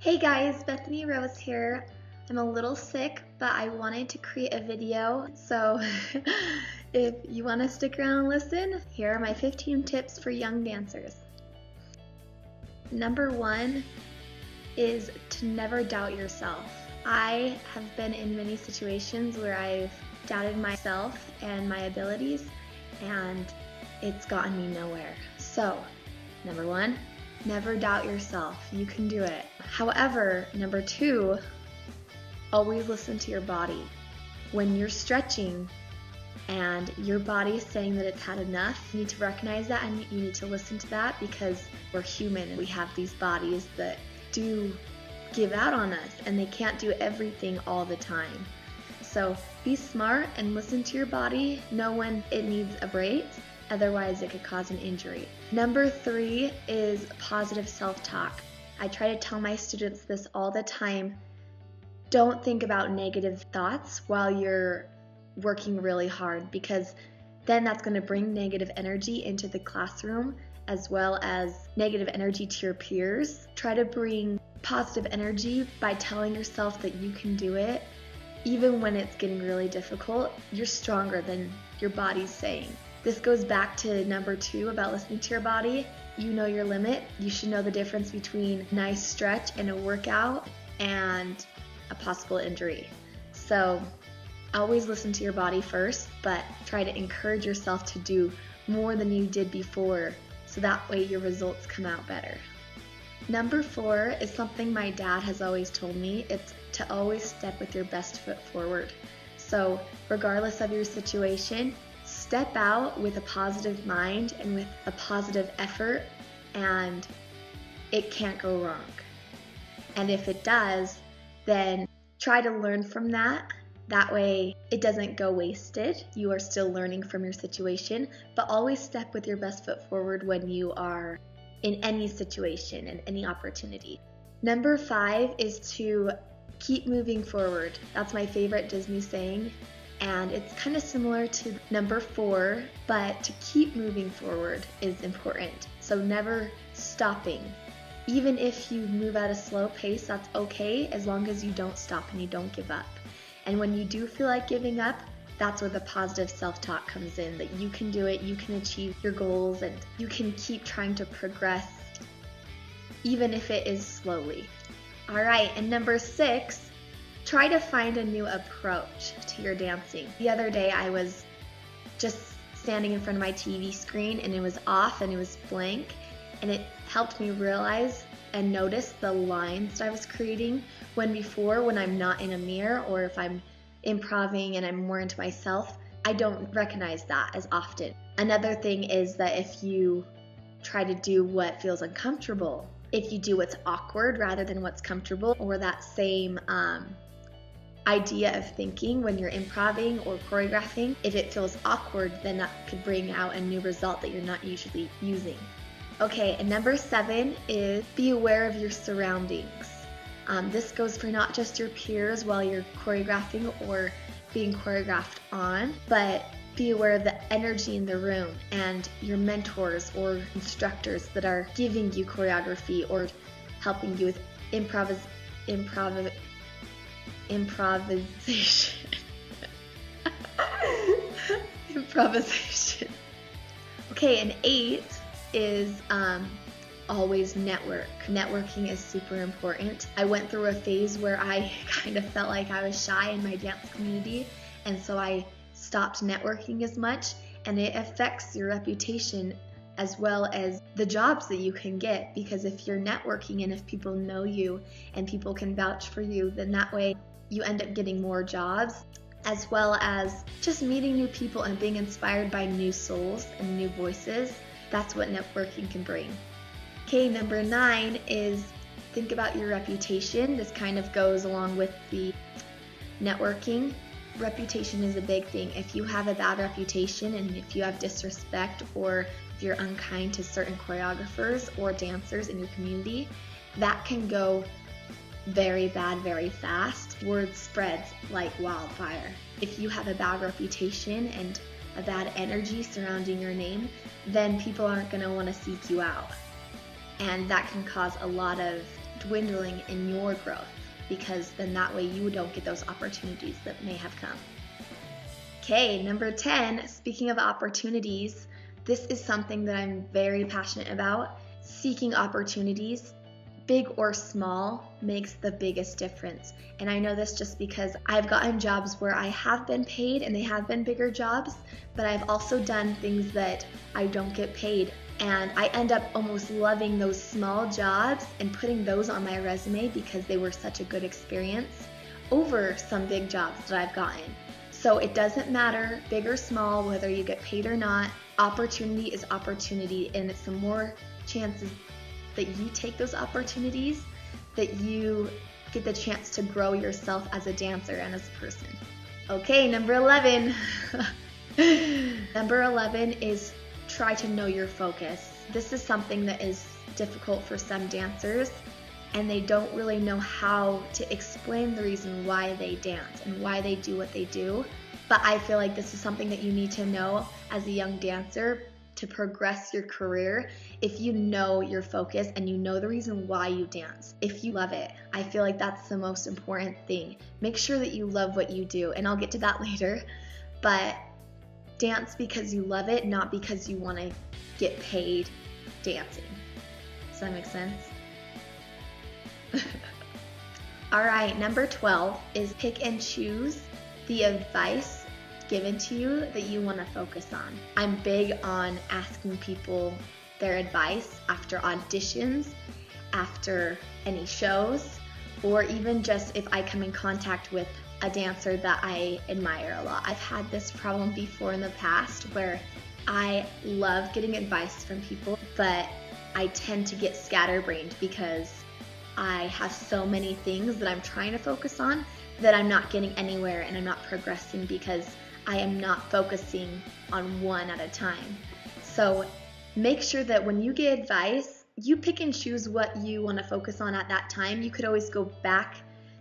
Hey guys, Bethany Rose here. I'm a little sick, but I wanted to create a video, so if you want to stick around and listen, here are my 15 tips for young dancers. Number 1 is to never doubt yourself. I have been in many situations where I've doubted myself and my abilities, and it's gotten me nowhere. So, number 1, never doubt yourself. You can do it. However, number 2, always listen to your body. When you're stretching and your body is saying that it's had enough, you need to recognize that and you need to listen to that, because we're human and we have these bodies that do give out on us and they can't do everything all the time. So be smart and listen to your body. Know when it needs a break. Otherwise, it could cause an injury. Number 3 is positive self-talk. I try to tell my students this all the time. Don't think about negative thoughts while you're working really hard, because then that's going to bring negative energy into the classroom as well as negative energy to your peers. Try to bring positive energy by telling yourself that you can do it. Even when it's getting really difficult, you're stronger than your body's saying. This goes back to number 2 about listening to your body. You know your limit. You should know the difference between a nice stretch and a workout and a possible injury. So always listen to your body first, but try to encourage yourself to do more than you did before, so that way your results come out better. Number 4 is something my dad has always told me. It's to always step with your best foot forward. So regardless of your situation, step out with a positive mind and with a positive effort, and it can't go wrong. And if it does, then try to learn from that. That way it doesn't go wasted. You are still learning from your situation, but always step with your best foot forward when you are in any situation and any opportunity. Number 5 is to keep moving forward. That's my favorite Disney saying. And it's kind of similar to number 4, but to keep moving forward is important. So never stopping. Even if you move at a slow pace, that's okay, as long as you don't stop and you don't give up. And when you do feel like giving up, that's where the positive self-talk comes in, that you can do it, you can achieve your goals, and you can keep trying to progress, even if it is slowly. All right, and number 6, try to find a new approach to your dancing. The other day I was just standing in front of my TV screen and it was off and it was blank, and it helped me realize and notice the lines that I was creating, when before, when I'm not in a mirror or if I'm improvising and I'm more into myself, I don't recognize that as often. Another thing is that if you try to do what feels uncomfortable, if you do what's awkward rather than what's comfortable, or that same idea of thinking when you're improvising or choreographing, if it feels awkward, then that could bring out a new result that you're not usually using. Okay, and number 7 is be aware of your surroundings. This goes for not just your peers while you're choreographing or being choreographed on, but be aware of the energy in the room and your mentors or instructors that are giving you choreography or helping you with improvisation. Improvisation. Okay, and 8 is always network. Networking is super important. I went through a phase where I kind of felt like I was shy in my dance community, and so I stopped networking as much, and it affects your reputation as well as the jobs that you can get, because if you're networking and if people know you and people can vouch for you, then that way you end up getting more jobs, as well as just meeting new people and being inspired by new souls and new voices. That's what networking can bring. Okay, number 9 is think about your reputation. This kind of goes along with the networking. Reputation is a big thing. If you have a bad reputation and if you have disrespect or if you're unkind to certain choreographers or dancers in your community, that can go very bad very fast. Word spreads like wildfire. If you have a bad reputation and a bad energy surrounding your name, then people aren't going to want to seek you out. And that can cause a lot of dwindling in your growth, because then that way you don't get those opportunities that may have come. Okay, number 10, speaking of opportunities, this is something that I'm very passionate about. Seeking opportunities, big or small, makes the biggest difference. And I know this just because I've gotten jobs where I have been paid and they have been bigger jobs, but I've also done things that I don't get paid. And I end up almost loving those small jobs and putting those on my resume because they were such a good experience over some big jobs that I've gotten. So it doesn't matter, big or small, whether you get paid or not. Opportunity is opportunity, and it's the more chances that you take those opportunities that you get the chance to grow yourself as a dancer and as a person. Okay, number 11. Number 11 is try to know your focus. This is something that is difficult for some dancers, and they don't really know how to explain the reason why they dance and why they do what they do. But I feel like this is something that you need to know as a young dancer to progress your career. If you know your focus and you know the reason why you dance, if you love it, I feel like that's the most important thing. Make sure that you love what you do, and I'll get to that later, but dance because you love it, not because you want to get paid dancing. Does that make sense? All right, number 12 is pick and choose the advice given to you that you want to focus on. I'm big on asking people their advice after auditions, after any shows, or even just if I come in contact with a dancer that I admire a lot. I've had this problem before in the past where I love getting advice from people, but I tend to get scatterbrained because I have so many things that I'm trying to focus on that I'm not getting anywhere and I'm not progressing because I am not focusing on one at a time. So make sure that when you get advice, you pick and choose what you want to focus on at that time. You could always go back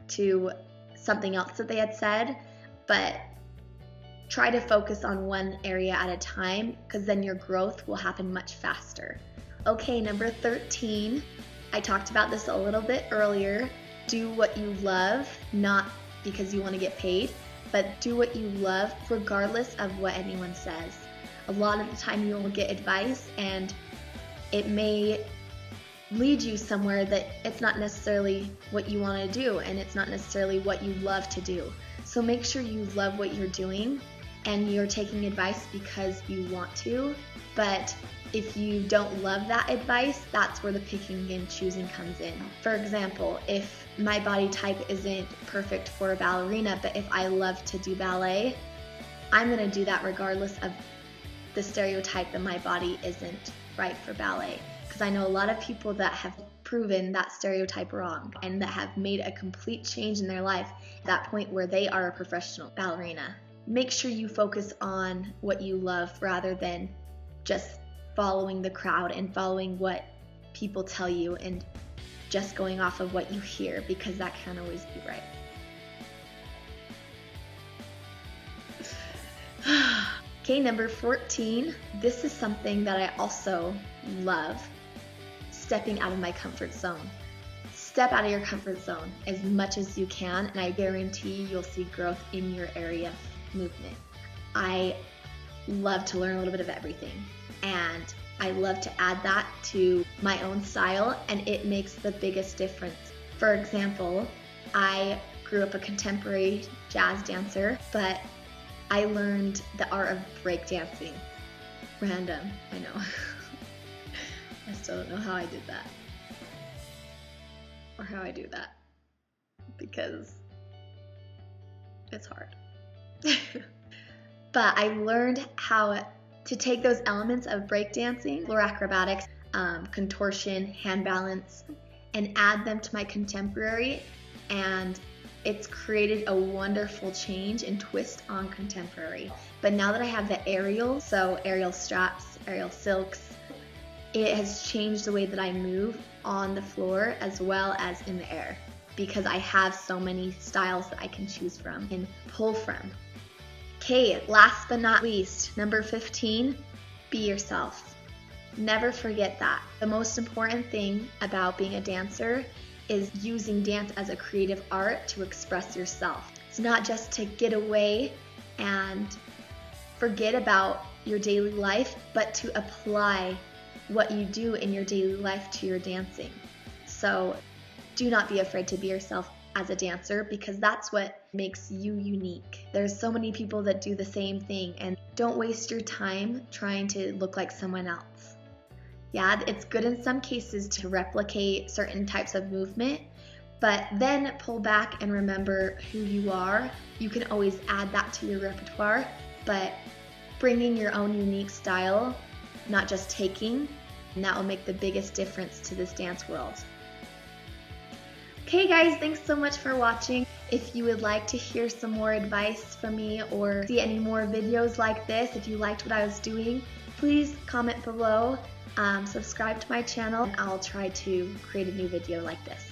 to something else that they had said, but try to focus on one area at a time because then your growth will happen much faster. Okay, number 13. I talked about this a little bit earlier. Do what you love, not because you want to get paid, but do what you love regardless of what anyone says. A lot of the time you will get advice and it may lead you somewhere that it's not necessarily what you want to do and it's not necessarily what you love to do. So make sure you love what you're doing and you're taking advice because you want to, but if you don't love that advice, that's where the picking and choosing comes in. For example, if my body type isn't perfect for a ballerina, but if I love to do ballet, I'm going to do that regardless of the stereotype that my body isn't right for ballet. Because I know a lot of people that have proven that stereotype wrong and that have made a complete change in their life at that point where they are a professional ballerina. Make sure you focus on what you love rather than just following the crowd and following what people tell you and just going off of what you hear, because that can't always be right. Okay, number 14. This is something that I also love, stepping out of my comfort zone. Step out of your comfort zone as much as you can, and I guarantee you'll see growth in your area of movement. I love to learn a little bit of everything, and I love to add that to my own style, and it makes the biggest difference. For example, I grew up a contemporary jazz dancer, but I learned the art of breakdancing. Random, I know. I still don't know how I did that. Or how I do that. Because it's hard. But I learned how to take those elements of breakdancing, floor acrobatics, contortion, hand balance, and add them to my contemporary, and it's created a wonderful change and twist on contemporary. But now that I have the aerial, so aerial straps, aerial silks, it has changed the way that I move on the floor as well as in the air, because I have so many styles that I can choose from and pull from. Okay, last but not least, number 15, be yourself. Never forget that. The most important thing about being a dancer is using dance as a creative art to express yourself. It's not just to get away and forget about your daily life, but to apply what you do in your daily life to your dancing. So do not be afraid to be yourself as a dancer, because that's what makes you unique. There's so many people that do the same thing, and don't waste your time trying to look like someone else. Yeah, it's good in some cases to replicate certain types of movement, but then pull back and remember who you are. You can always add that to your repertoire, but bringing your own unique style, not just taking, and that will make the biggest difference to this dance world. Okay guys, thanks so much for watching. If you would like to hear some more advice from me or see any more videos like this, if you liked what I was doing, please comment below, subscribe to my channel, and I'll try to create a new video like this.